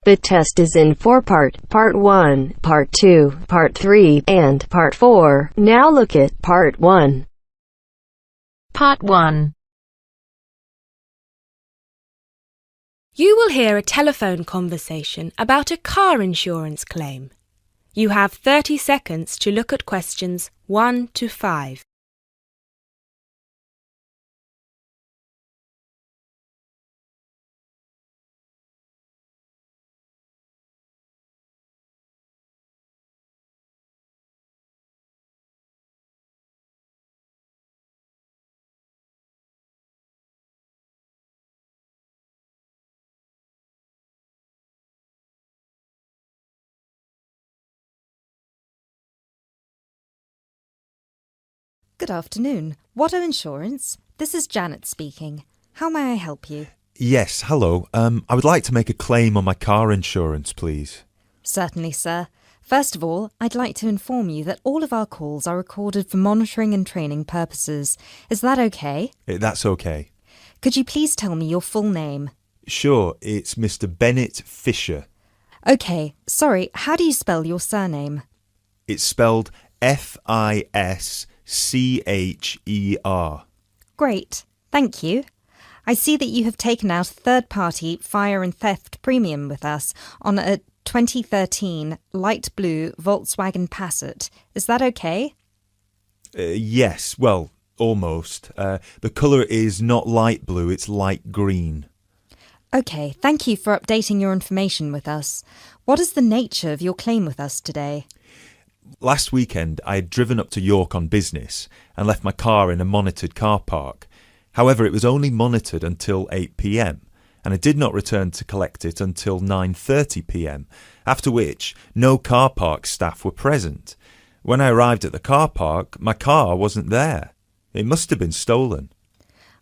The test is in 4 parts, Part 1, Part 2, Part 3, and Part 4. Now look at Part 1. Part 1. You will hear a telephone conversation about a car insurance claim. You have 30 seconds to look at questions 1 to 5. Good afternoon. Watto Insurance. This is Janet speaking. How may I help you? Yes, hello. I would like to make a claim on my car insurance, please. Certainly, sir. First of all, I'd like to inform you that all of our calls are recorded for monitoring and training purposes. Is that okay? That's okay. Could you please tell me your full name? Sure, it's Mr. Bennett Fisher. Okay, sorry, how do you spell your surname? It's spelled Fischer. Great, thank you. I see that you have taken out a third-party fire and theft premium with us on a 2013 light blue Volkswagen Passat. Is that okay? Yes, well, almost. The colour is not light blue, it's light green. Okay, thank you for updating your information with us. What is the nature of your claim with us today? Last weekend, I had driven up to York on business and left my car in a monitored car park. However, it was only monitored until 8 p.m, and I did not return to collect it until 9:30 p.m, after which no car park staff were present. When I arrived at the car park, my car wasn't there. It must have been stolen.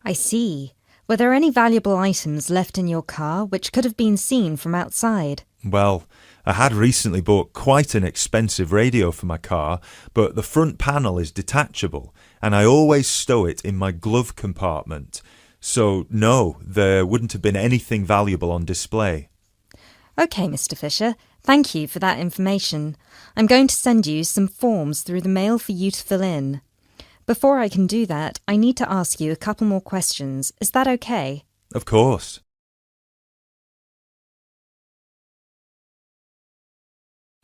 I see. Were there any valuable items left in your car which could have been seen from outside? Well, I had recently bought quite an expensive radio for my car, but the front panel is detachable, and I always stow it in my glove compartment. So, no, there wouldn't have been anything valuable on display. Okay, Mr. Fisher. Thank you for that information. I'm going to send you some forms through the mail for you to fill in. Before I can do that, I need to ask you a couple more questions. Is that okay? Of course.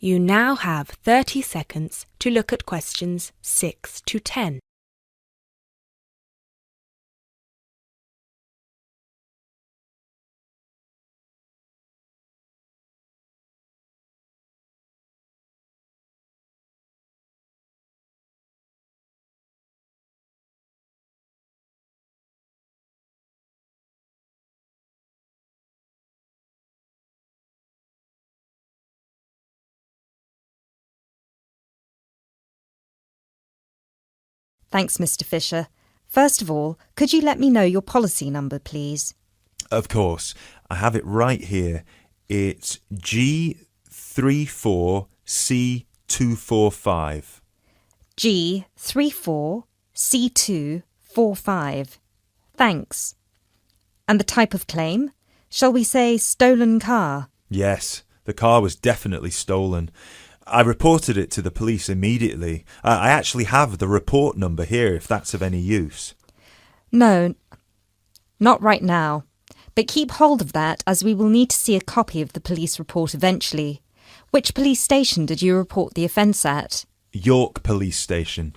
You now have 30 seconds to look at questions 6 to 10. Thanks, Mr. Fisher. First of all, could you let me know your policy number, please? Of course. I have it right here. It's G34C245. G34C245. Thanks. And the type of claim? Shall we say stolen car? Yes, the car was definitely stolen. I reported it to the police immediately. I actually have the report number here if that's of any use. No, not right now. But keep hold of that as we will need to see a copy of the police report eventually. Which police station did you report the offence at? York Police Station.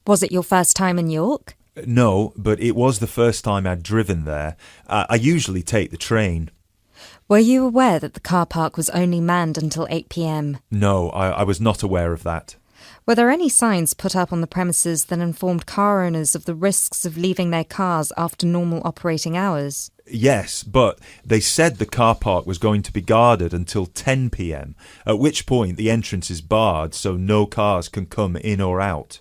Was it your first time in York? No, but it was the first time I'd driven there. I usually take the train. Were you aware that the car park was only manned until 8 p.m? No, I was not aware of that. Were there any signs put up on the premises that informed car owners of the risks of leaving their cars after normal operating hours? Yes, but they said the car park was going to be guarded until 10 p.m, at which point the entrance is barred so no cars can come in or out.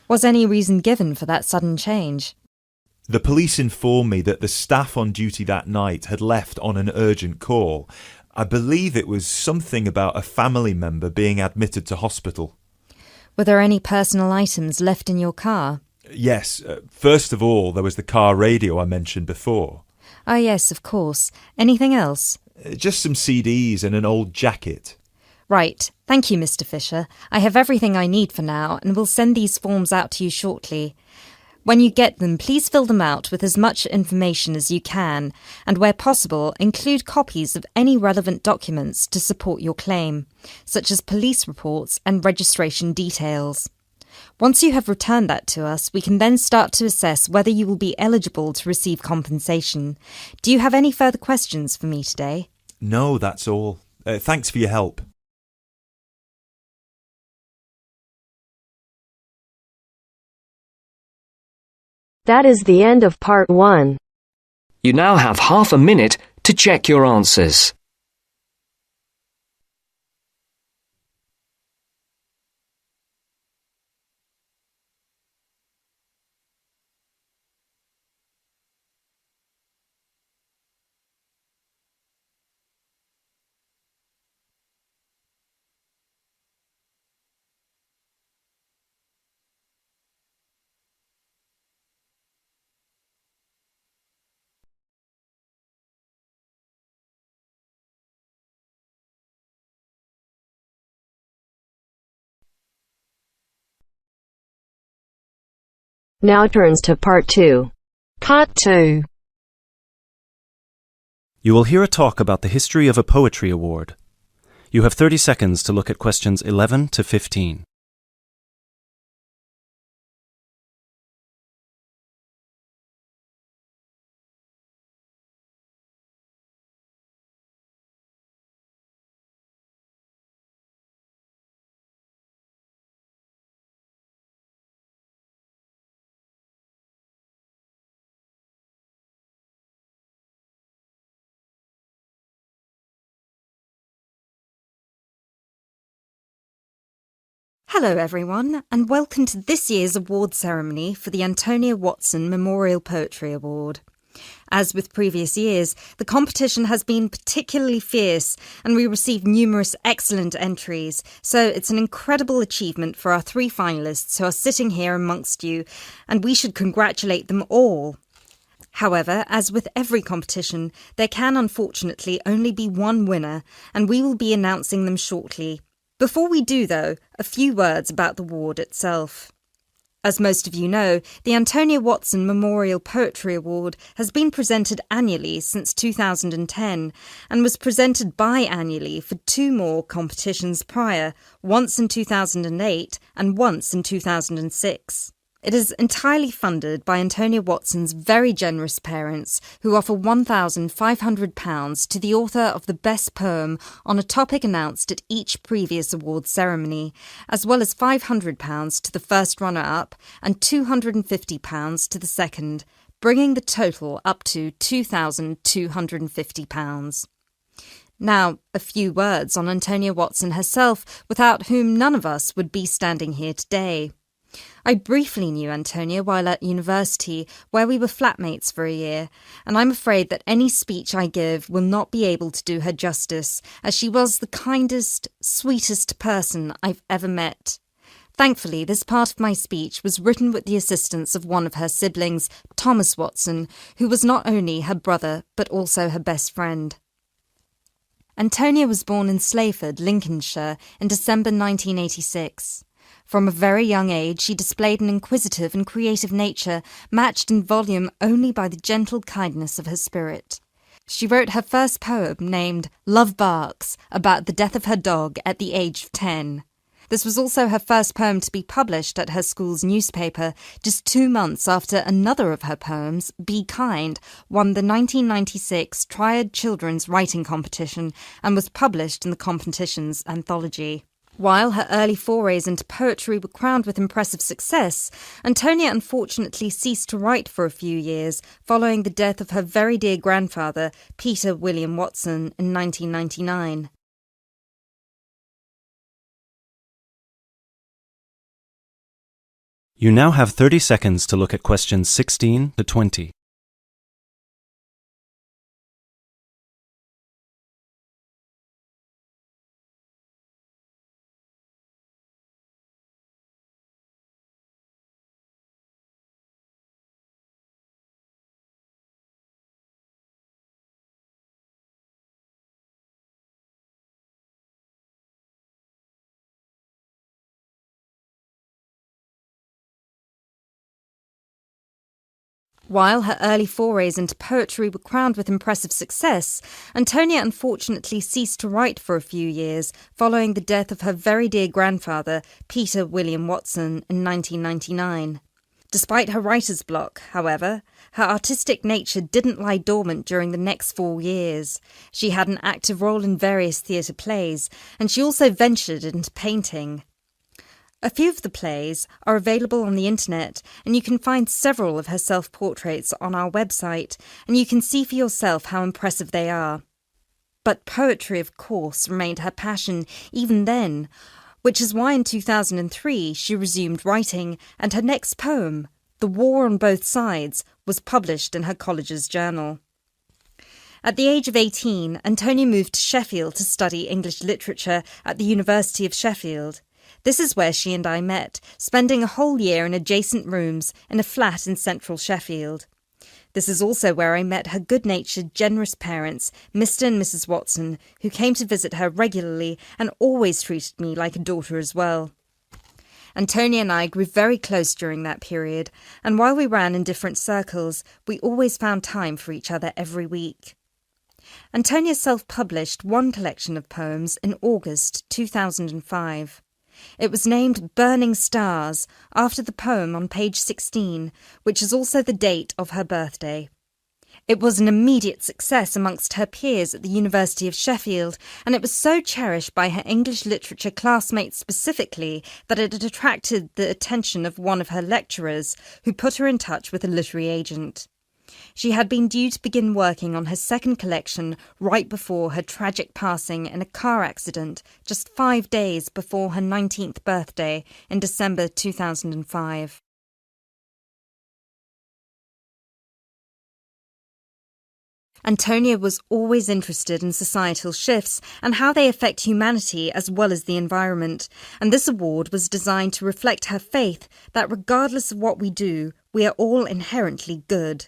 Was any reason given for that sudden change? The police informed me that the staff on duty that night had left on an urgent call. I believe it was something about a family member being admitted to hospital. Were there any personal items left in your car? Yes. First of all, there was the car radio I mentioned before. Ah, yes, of course. Anything else? Just some CDs and an old jacket. Right. Thank you, Mr. Fisher. I have everything I need for now and will send these forms out to you shortly. When you get them, please fill them out with as much information as you can, and where possible, include copies of any relevant documents to support your claim, such as police reports and registration details. Once you have returned that to us, we can then start to assess whether you will be eligible to receive compensation. Do you have any further questions for me today? No, that's all. Thanks for your help. That is the end of part 1. You now have half a minute to check your answers. Now turns to part 2. Part 2. You will hear a talk about the history of a poetry award. You have 30 seconds to look at questions 11 to 15. Hello everyone, and welcome to this year's award ceremony for the Antonia Watson Memorial Poetry Award. As with previous years, the competition has been particularly fierce and we received numerous excellent entries, so it's an incredible achievement for our 3 finalists who are sitting here amongst you, and we should congratulate them all. However, as with every competition, there can unfortunately only be one winner, and we will be announcing them shortly. Before we do, though, a few words about the award itself. As most of you know, the Antonia Watson Memorial Poetry Award has been presented annually since 2010 and was presented biannually for 2 more competitions prior, once in 2008 and once in 2006. It is entirely funded by Antonia Watson's very generous parents, who offer £1,500 to the author of the best poem on a topic announced at each previous award ceremony, as well as £500 to the first runner-up and £250 to the second, bringing the total up to £2,250. Now, a few words on Antonia Watson herself, without whom none of us would be standing here today. I briefly knew Antonia while at university, where we were flatmates for a year, and I'm afraid that any speech I give will not be able to do her justice, as she was the kindest, sweetest person I've ever met. Thankfully, this part of my speech was written with the assistance of one of her siblings, Thomas Watson, who was not only her brother, but also her best friend. Antonia was born in Slayford, Lincolnshire, in December 1986. From a very young age, she displayed an inquisitive and creative nature, matched in volume only by the gentle kindness of her spirit. She wrote her first poem, named Love Barks, about the death of her dog at the age of 10. This was also her first poem to be published at her school's newspaper, just 2 months after another of her poems, Be Kind, won the 1996 Triad Children's Writing Competition and was published in the competition's anthology. While her early forays into poetry were crowned with impressive success, Antonia unfortunately ceased to write for a few years following the death of her very dear grandfather, Peter William Watson, in 1999. You now have 30 seconds to look at questions 16 to 20. While her early forays into poetry were crowned with impressive success, Antonia unfortunately ceased to write for a few years following the death of her very dear grandfather, Peter William Watson, in 1999. Despite her writer's block, however, her artistic nature didn't lie dormant during the next 4 years. She had an active role in various theatre plays, and she also ventured into painting. A few of the plays are available on the internet, and you can find several of her self-portraits on our website, and you can see for yourself how impressive they are. But poetry, of course, remained her passion even then, which is why in 2003 she resumed writing, and her next poem, The War on Both Sides, was published in her college's journal. At the age of 18, Antonia moved to Sheffield to study English literature at the University of Sheffield. This is where she and I met, spending a whole year in adjacent rooms in a flat in central Sheffield. This is also where I met her good-natured, generous parents, Mr. and Mrs. Watson, who came to visit her regularly and always treated me like a daughter as well. Antonia and I grew very close during that period, and while we ran in different circles, we always found time for each other every week. Antonia self-published one collection of poems in August 2005. It was named Burning Stars, after the poem on page 16, which is also the date of her birthday. It was an immediate success amongst her peers at the University of Sheffield, and it was so cherished by her English literature classmates specifically that it had attracted the attention of one of her lecturers, who put her in touch with a literary agent. She had been due to begin working on her second collection right before her tragic passing in a car accident just 5 days before her 19th birthday in December 2005. Antonia was always interested in societal shifts and how they affect humanity as well as the environment, and this award was designed to reflect her faith that regardless of what we do, we are all inherently good.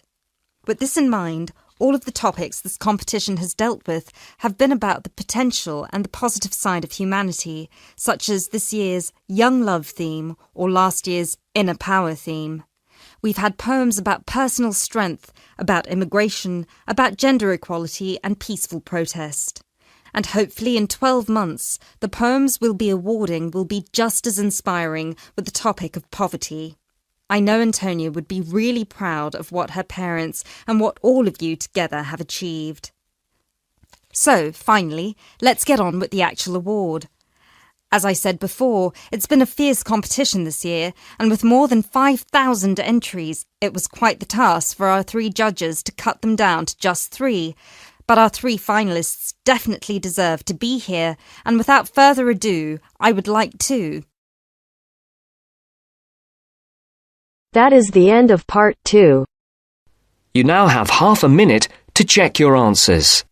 With this in mind, all of the topics this competition has dealt with have been about the potential and the positive side of humanity, such as this year's Young Love theme or last year's Inner Power theme. We've had poems about personal strength, about immigration, about gender equality and peaceful protest. And hopefully in 12 months, the poems we'll be awarding will be just as inspiring with the topic of poverty. I know Antonia would be really proud of what her parents and what all of you together have achieved. So, finally, let's get on with the actual award. As I said before, it's been a fierce competition this year, and with more than 5,000 entries, it was quite the task for our 3 judges to cut them down to just 3. But our 3 finalists definitely deserve to be here, and without further ado, I would like to... That is the end of part 2. You now have half a minute to check your answers.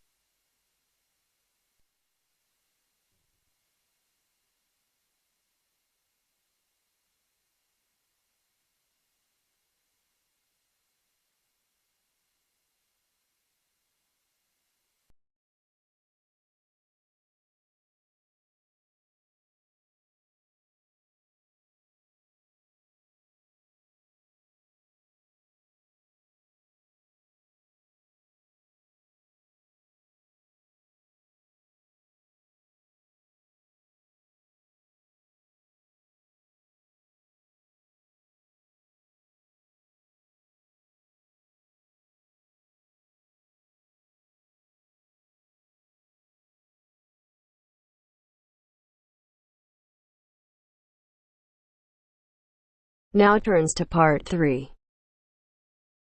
Now turns to part 3.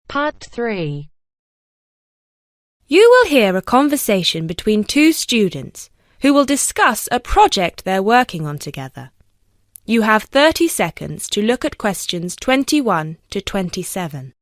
Part 3. You will hear a conversation between 2 students who will discuss a project they're working on together. You have 30 seconds to look at questions 21 to 27.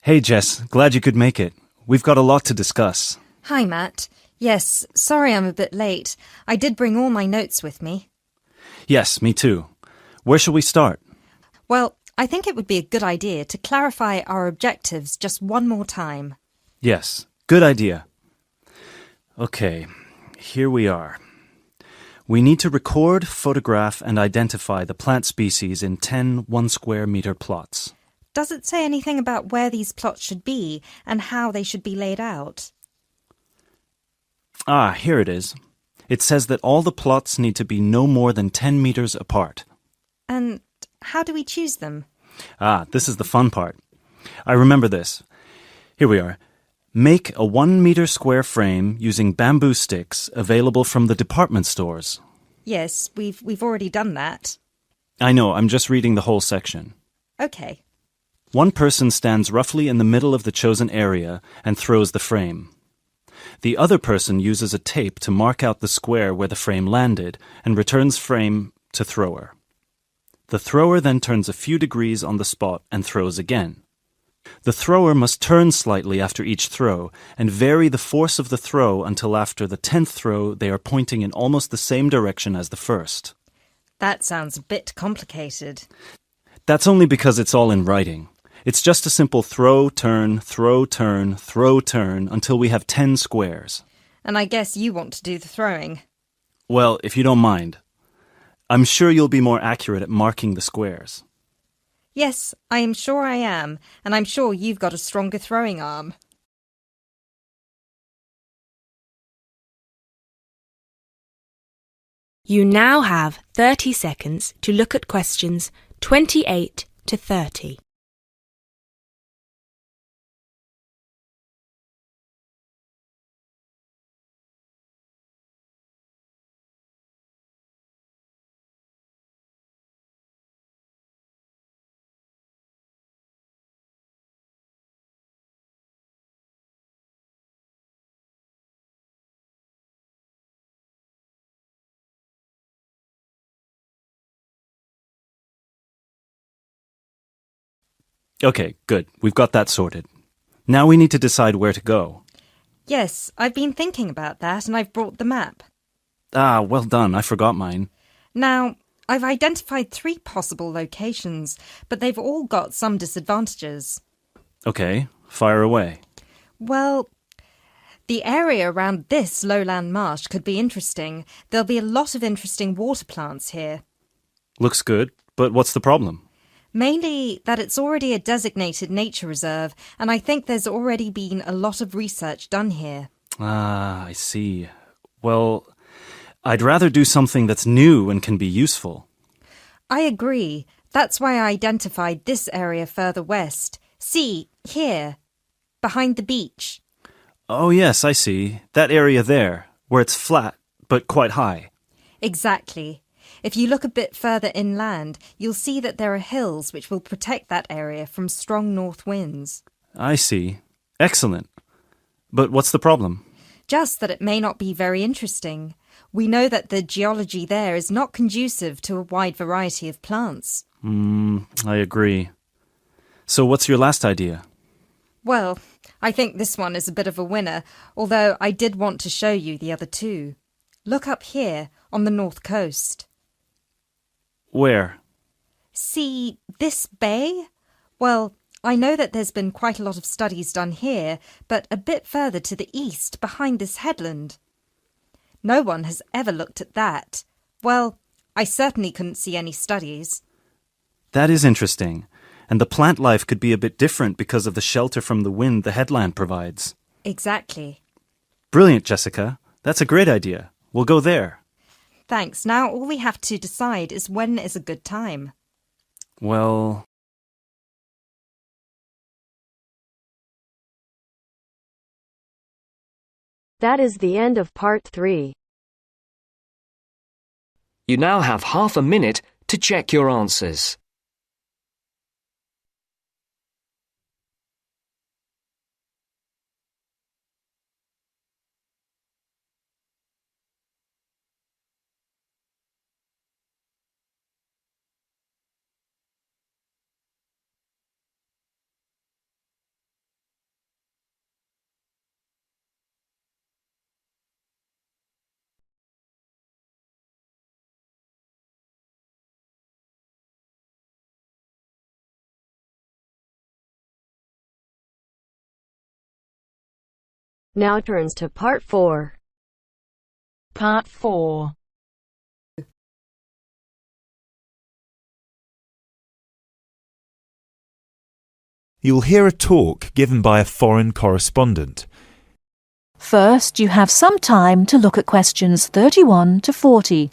Hey, Jess. Glad you could make it. We've got a lot to discuss. Hi, Matt. Yes, sorry I'm a bit late. I did bring all my notes with me. Yes, me too. Where shall we start? Well, I think it would be a good idea to clarify our objectives just one more time. Yes, good idea. Okay, here we are. We need to record, photograph, and identify the plant species in 10 1-square-meter plots. Does it say anything about where these plots should be and how they should be laid out? Ah, here it is. It says that all the plots need to be no more than 10 meters apart. And how do we choose them? Ah, this is the fun part. I remember this. Here we are. Make a 1-meter square frame using bamboo sticks available from the department stores. Yes, we've already done that. I know, I'm just reading the whole section. Okay. One person stands roughly in the middle of the chosen area and throws the frame. The other person uses a tape to mark out the square where the frame landed and returns frame to thrower. The thrower then turns a few degrees on the spot and throws again. The thrower must turn slightly after each throw and vary the force of the throw until after the 10th throw they are pointing in almost the same direction as the first. That sounds a bit complicated. That's only because it's all in writing. It's just a simple throw, turn, throw, turn, throw, turn until we have 10 squares. And I guess you want to do the throwing. Well, if you don't mind. I'm sure you'll be more accurate at marking the squares. Yes, I am sure I am, and I'm sure you've got a stronger throwing arm. You now have 30 seconds to look at questions 28 to 30. Okay, good. We've got that sorted. Now we need to decide where to go. Yes, I've been thinking about that and I've brought the map. Ah, well done. I forgot mine. Now, I've identified 3 possible locations, but they've all got some disadvantages. Okay, fire away. Well, the area around this lowland marsh could be interesting. There'll be a lot of interesting water plants here. Looks good, but what's the problem? Mainly that it's already a designated nature reserve, and I think there's already been a lot of research done here. Ah, I see. Well, I'd rather do something that's new and can be useful. I agree. That's why I identified this area further west. See, here, behind the beach. Oh, yes, I see. That area there, where it's flat, but quite high. Exactly. If you look a bit further inland, you'll see that there are hills which will protect that area from strong north winds. I see. Excellent. But what's the problem? Just that it may not be very interesting. We know that the geology there is not conducive to a wide variety of plants. I agree. So what's your last idea? Well, I think this one is a bit of a winner, although I did want to show you the other 2. Look up here, on the north coast. Where? See this bay? Well, I know that there's been quite a lot of studies done here, but a bit further to the east, behind this headland. No one has ever looked at that. Well, I certainly couldn't see any studies. That is interesting. And the plant life could be a bit different because of the shelter from the wind the headland provides. Exactly. Brilliant, Jessica. That's a great idea. We'll go there. Thanks. Now all we have to decide is when is a good time. Well... That is the end of part 3. You now have half a minute to check your answers. Now turns to Part 4. Part 4. You'll hear a talk given by a foreign correspondent. First, you have some time to look at questions 31 to 40.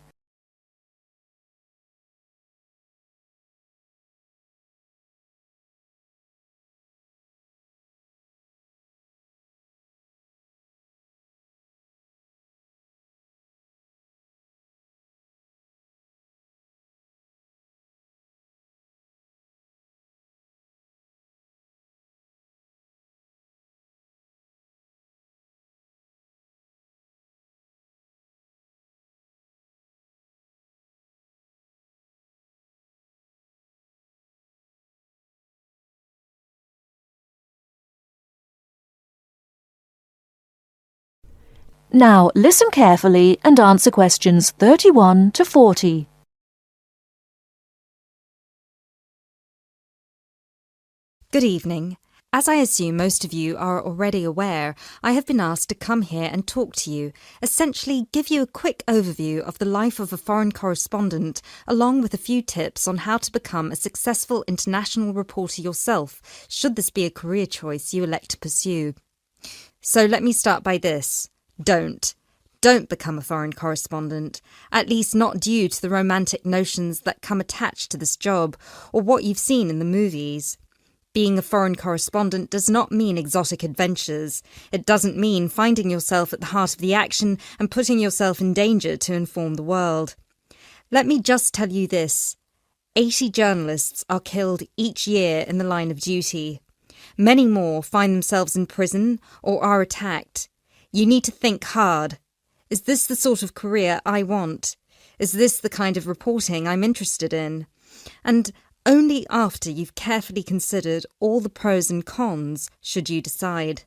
Now listen carefully and answer questions 31 to 40. Good evening. As I assume most of you are already aware, I have been asked to come here and talk to you, essentially give you a quick overview of the life of a foreign correspondent, along with a few tips on how to become a successful international reporter yourself, should this be a career choice you elect to pursue. So let me start by this. Don't become a foreign correspondent, at least not due to the romantic notions that come attached to this job, or what you've seen in the movies. Being a foreign correspondent does not mean exotic adventures. It doesn't mean finding yourself at the heart of the action and putting yourself in danger to inform the world. Let me just tell you this. 80 journalists are killed each year in the line of duty. Many more find themselves in prison or are attacked. You need to think hard. Is this the sort of career I want? Is this the kind of reporting I'm interested in? And only after you've carefully considered all the pros and cons should you decide.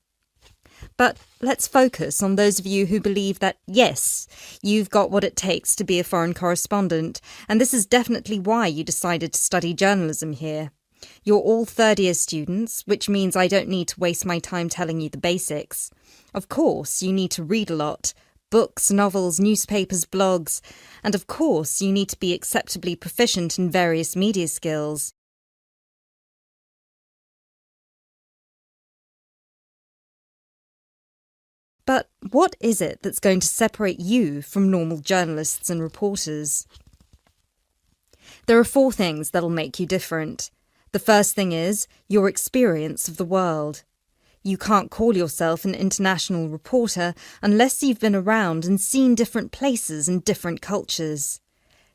But let's focus on those of you who believe that, yes, you've got what it takes to be a foreign correspondent, and this is definitely why you decided to study journalism here. You're all third-year students, which means I don't need to waste my time telling you the basics. Of course, you need to read a lot. Books, novels, newspapers, blogs. And of course, you need to be acceptably proficient in various media skills. But what is it that's going to separate you from normal journalists and reporters? There are 4 things that'll make you different. The first thing is your experience of the world. You can't call yourself an international reporter unless you've been around and seen different places and different cultures.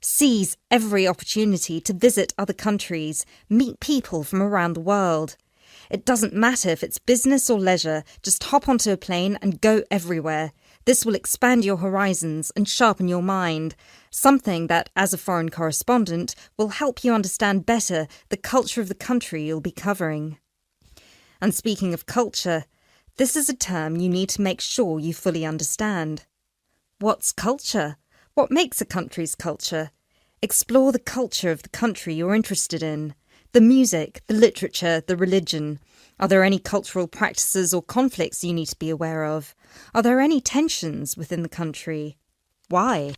Seize every opportunity to visit other countries, meet people from around the world. It doesn't matter if it's business or leisure, just hop onto a plane and go everywhere. This will expand your horizons and sharpen your mind, something that, as a foreign correspondent, will help you understand better the culture of the country you'll be covering. And speaking of culture, this is a term you need to make sure you fully understand. What's culture? What makes a country's culture? Explore the culture of the country you're interested in. The music, the literature, the religion. Are there any cultural practices or conflicts you need to be aware of? Are there any tensions within the country? Why?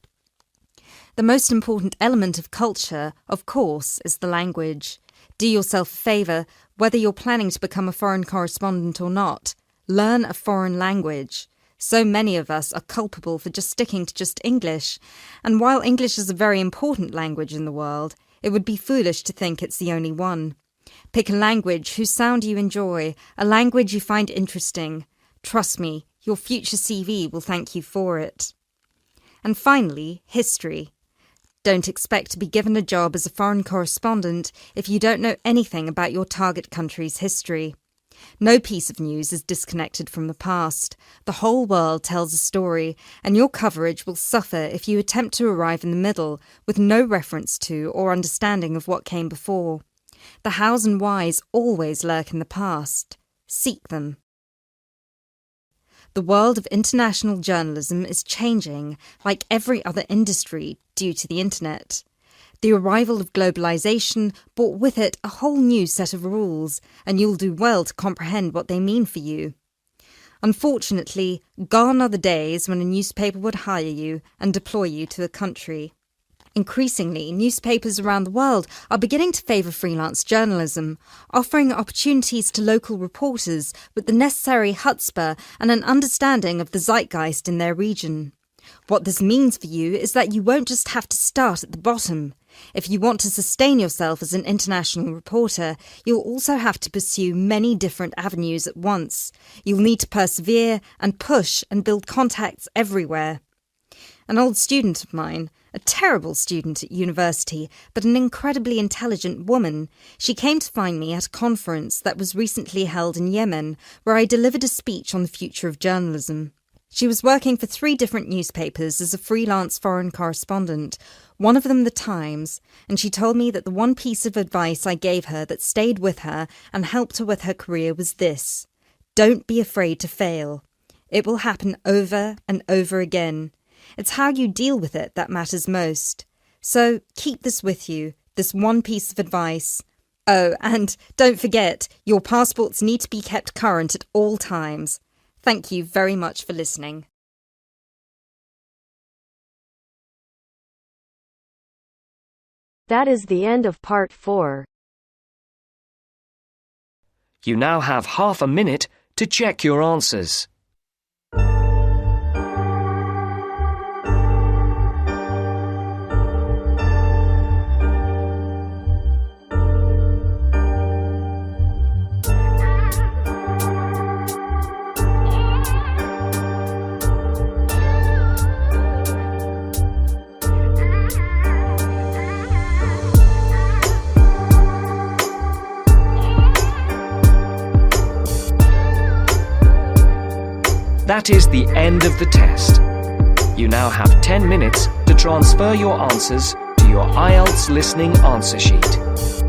The most important element of culture, of course, is the language. Do yourself a favour, whether you're planning to become a foreign correspondent or not. Learn a foreign language. So many of us are culpable for just sticking to just English. And while English is a very important language in the world, it would be foolish to think it's the only one. Pick a language whose sound you enjoy, a language you find interesting. Trust me, your future CV will thank you for it. And finally, history. Don't expect to be given a job as a foreign correspondent if you don't know anything about your target country's history. No piece of news is disconnected from the past. The whole world tells a story, and your coverage will suffer if you attempt to arrive in the middle with no reference to or understanding of what came before. The hows and whys always lurk in the past. Seek them. The world of international journalism is changing, like every other industry, due to the internet. The arrival of globalization brought with it a whole new set of rules, and you'll do well to comprehend what they mean for you. Unfortunately, gone are the days when a newspaper would hire you and deploy you to a country. Increasingly, newspapers around the world are beginning to favour freelance journalism, offering opportunities to local reporters with the necessary chutzpah and an understanding of the zeitgeist in their region. What this means for you is that you won't just have to start at the bottom. If you want to sustain yourself as an international reporter, you'll also have to pursue many different avenues at once. You'll need to persevere and push and build contacts everywhere. An old student of mine, a terrible student at university, but an incredibly intelligent woman, she came to find me at a conference that was recently held in Yemen, where I delivered a speech on the future of journalism. She was working for 3 different newspapers as a freelance foreign correspondent, one of them The Times, and she told me that the one piece of advice I gave her that stayed with her and helped her with her career was this: don't be afraid to fail. It will happen over and over again. It's how you deal with it that matters most. So keep this with you, this one piece of advice. Oh, and don't forget, your passports need to be kept current at all times. Thank you very much for listening. That is the end of part 4. You now have half a minute to check your answers. That is the end of the test. You now have 10 minutes to transfer your answers to your IELTS listening answer sheet.